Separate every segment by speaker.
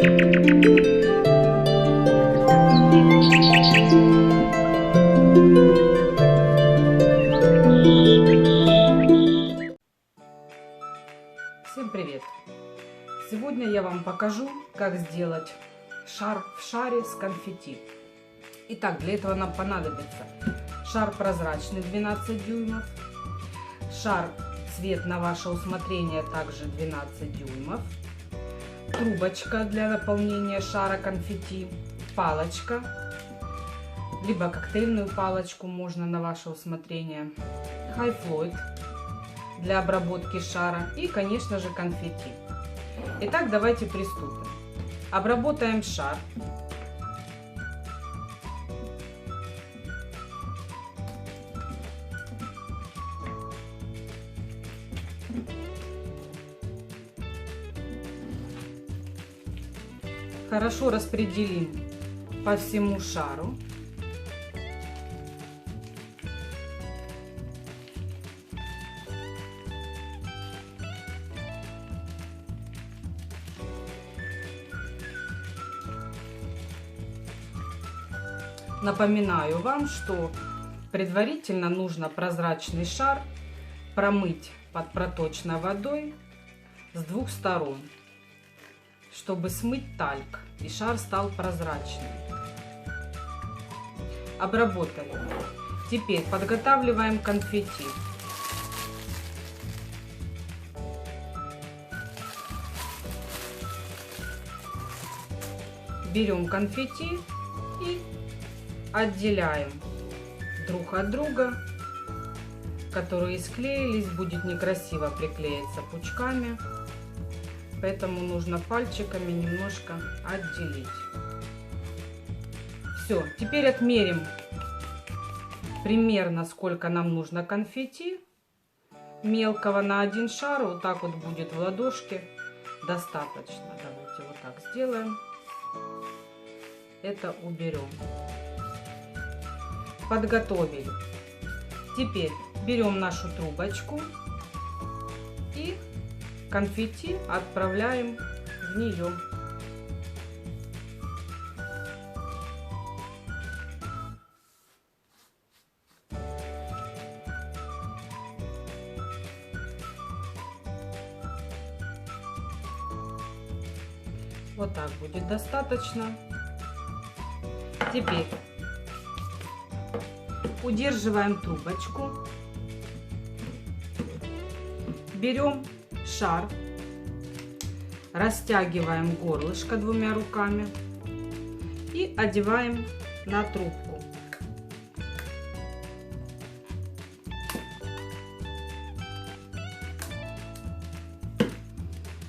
Speaker 1: Всем привет! Сегодня я вам покажу, как сделать шар в шаре с конфетти. Итак, для этого нам понадобится шар прозрачный 12 дюймов, шар цвет на ваше усмотрение также 12 дюймов, трубочка для наполнения шара конфетти, палочка, либо коктейльную палочку можно на ваше усмотрение, хайфлойд для обработки шара и, конечно же, конфетти. Итак, давайте приступим. Обработаем шар. Хорошо распределим по всему шару. Напоминаю вам, что предварительно нужно прозрачный шар промыть под проточной водой с двух сторон, чтобы смыть тальк и шар стал прозрачным. Обработали. Теперь подготавливаем конфетти. Берем конфетти и отделяем друг от друга, которые склеились, будет некрасиво приклеиться пучками, поэтому нужно пальчиками немножко отделить. Все, теперь отмерим примерно сколько нам нужно конфетти мелкого на один шар. Вот так вот будет в ладошке достаточно. Давайте вот так сделаем. Это уберем. Подготовили. Теперь берем нашу трубочку и конфетти отправляем в нее. Вот так будет достаточно. Теперь удерживаем трубочку, берем шар, растягиваем горлышко двумя руками и одеваем на трубку.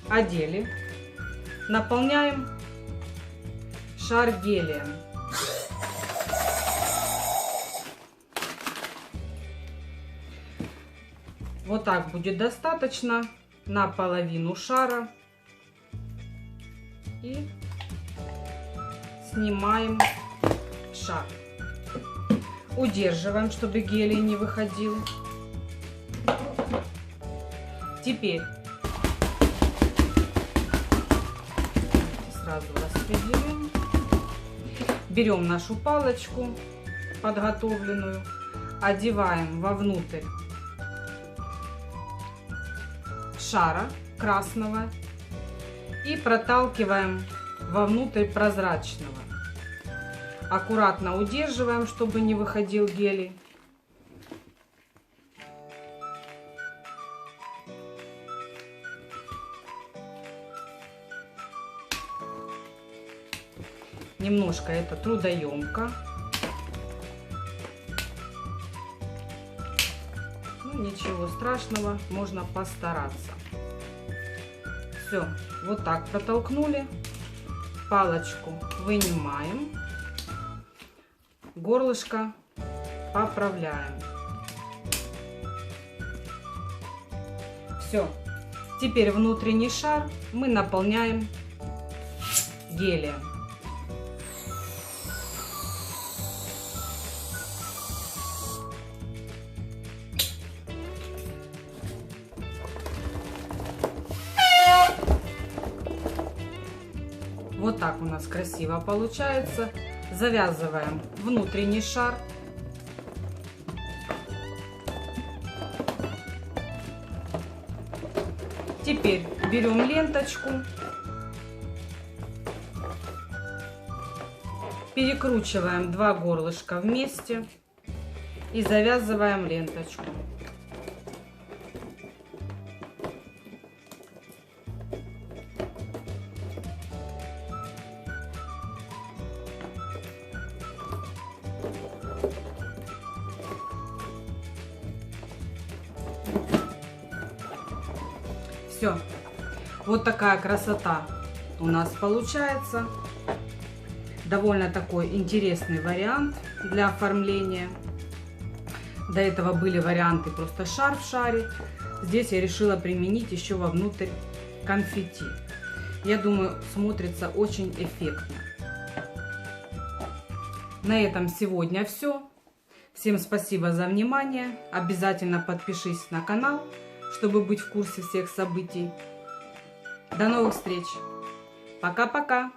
Speaker 1: Одели, наполняем шар гелием. Вот так будет достаточно на половину шара. И снимаем шар. Удерживаем, чтобы гелий не выходил. Теперь сразу распределим. Берем нашу палочку подготовленную, одеваем вовнутрь шара красного и проталкиваем вовнутрь прозрачного. Аккуратно удерживаем, чтобы не выходил гелий. Немножко это трудоемко. Ничего страшного, можно постараться. Все, вот так протолкнули, палочку вынимаем, горлышко поправляем. Все, теперь внутренний шар мы наполняем гелием. Вот так у нас красиво получается. Завязываем внутренний шар. Теперь берем ленточку, перекручиваем два горлышка вместе и завязываем ленточку. Все, вот такая красота у нас получается. Довольно такой интересный вариант для оформления. До этого были варианты просто шар в шаре. Здесь я решила применить еще вовнутрь конфетти. Я думаю, смотрится очень эффектно. На этом сегодня все. Всем спасибо за внимание. Обязательно подпишись на канал, чтобы быть в курсе всех событий. До новых встреч. Пока-пока.